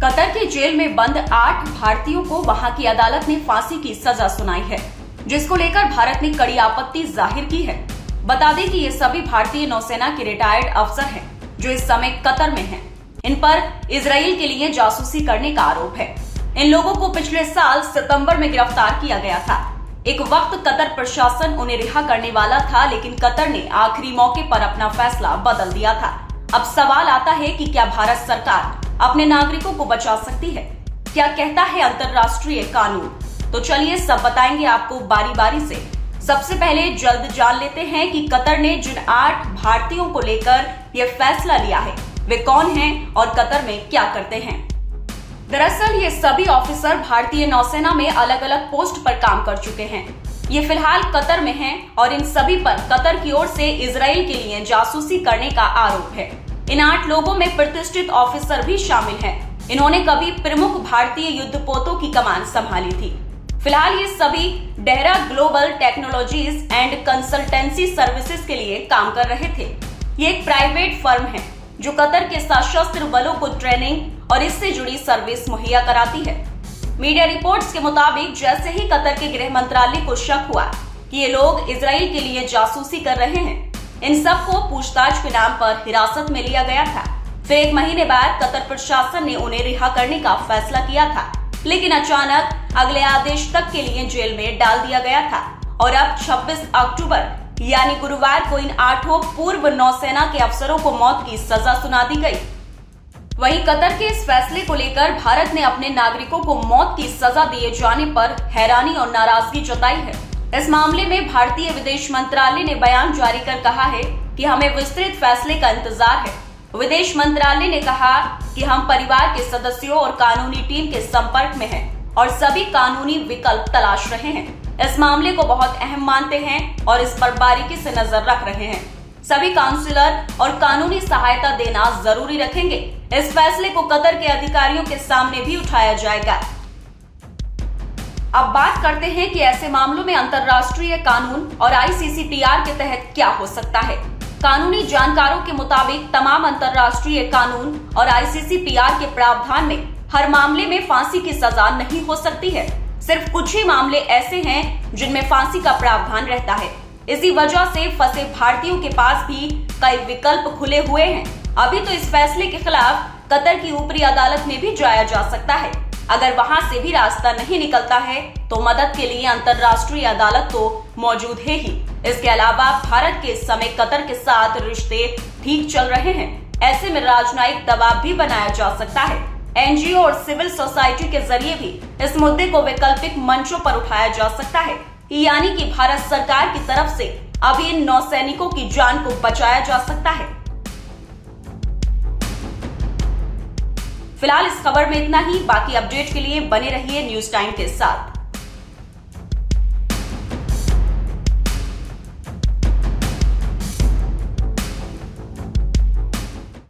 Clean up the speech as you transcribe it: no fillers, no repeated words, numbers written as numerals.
Qatar के jail में बंद 8 भारतीयों को वहां की अदालत ने फांसी की सजा सुनाई है, जिसको लेकर भारत ने कड़ी आपत्ति जाहिर की है। बता दें कि ये सभी भारतीय नौसेना के रिटायर्ड अफसर हैं, जो इस समय कतर में हैं। इन पर इजराइल के लिए जासूसी करने का आरोप है। इन लोगों को पिछले साल सितंबर में गिरफ्तार किया गया था। एक वक्त कतर प्रशासन उन्हें रिहा करने वाला था, लेकिन कतर ने आखिरी मौके पर अपना फैसला बदल दिया था। अब सवाल आता है कि क्या भारत सरकार अपने नागरिकों को बचा सकती है? क्या कहता है अंतर्राष्ट्रीय कानून? तो चलिए सब बताएंगे आपको बारी बारी से। सबसे पहले जल्द जान लेते हैं कि कतर ने जिन 8 भारतीयों को लेकर यह फैसला लिया है वे कौन हैं और कतर में क्या करते हैं। दरअसल ये सभी ऑफिसर भारतीय नौसेना में अलग अलग पोस्ट पर काम कर चुके हैं। ये फिलहाल कतर में हैं और इन सभी पर कतर की ओर से इजराइल के लिए जासूसी करने का आरोप है। इन 8 लोगों में प्रतिष्ठित ऑफिसर भी शामिल हैं। इन्होंने कभी प्रमुख भारतीय युद्धपोतों की कमान संभाली थी। फिलहाल ये सभी Dehra global technologies and consultancy services के लिए काम कर रहे थे। ये एक प्राइवेट फर्म है जो कतर के सशस्त्र बलों को ट्रेनिंग और इससे जुड़ी सर्विस मुहैया कराती है। मीडिया रिपोर्ट्स के मुताबिक जैसे ही कतर के गृह मंत्रालय को शक हुआ कि ये लोग इजराइल के लिए जासूसी कर रहे हैं, इन सबको पूछताछ के नाम पर हिरासत में लिया गया था। फिर 1 महीने बाद कतर प्रशासन ने उन्हें रिहा करने का फैसला किया था, लेकिन अचानक अगले आदेश तक के लिए जेल में डाल दिया गया था और अब 26 अक्टूबर यानी गुरुवार को इन 8 पूर्व नौसेना के अफसरों को मौत की सजा सुना दी गई। वहीं कतर के इस फैसले को लेकर भारत ने अपने नागरिकों को मौत की सजा दिए जाने पर हैरानी और नाराजगी जताई है। इस मामले में भारतीय विदेश मंत्रालय ने बयान जारी कर कहा है कि हमें विस्तृत फैसले का इंतजार है। विदेश मंत्रालय ने कहा कि हम परिवार के सदस्यों और कानूनी टीम के संपर्क में हैं और सभी कानूनी विकल्प तलाश रहे हैं। इस मामले को बहुत अहम मानते हैं और इस पर बारीकी से नजर रख रहे हैं। सभी काउंसलर और कानूनी सहायता देना जरूरी रखेंगे। इस फैसले को कतर के अधिकारियों के सामने भी उठाया जाएगा। अब बात करते हैं कि ऐसे मामलों में अंतर्राष्ट्रीय कानून और ICCPR के तहत क्या हो सकता है। कानूनी जानकारों के मुताबिक तमाम अंतर्राष्ट्रीय कानून और ICCPR के प्रावधान में हर मामले में फांसी की सजा नहीं हो सकती है। सिर्फ कुछ ही मामले ऐसे हैं जिनमें फांसी का प्रावधान रहता है। इसी वजह से फंसे भारतीयों के पास भी कई विकल्प खुले हुए हैं। अभी तो इस फैसले के खिलाफ कतर की ऊपरी अदालत में भी जाया जा सकता है। अगर वहां से भी रास्ता नहीं निकलता है तो मदद के लिए अंतर्राष्ट्रीय अदालत तो मौजूद है ही। इसके अलावा भारत के इस समय कतर के साथ रिश्ते ठीक चल रहे हैं। ऐसे में राजनयिक दबाव भी बनाया जा सकता है। NGO और सिविल सोसाइटी के जरिए भी इस मुद्दे को वैकल्पिक मंचों पर उठाया जा सकता है, यानी कि भारत सरकार की तरफ से अभी इन नौसैनिकों की जान को बचाया जा सकता है। फिलहाल इस खबर में इतना ही। बाकी अपडेट के लिए बने रहिए न्यूज टाइम के साथ।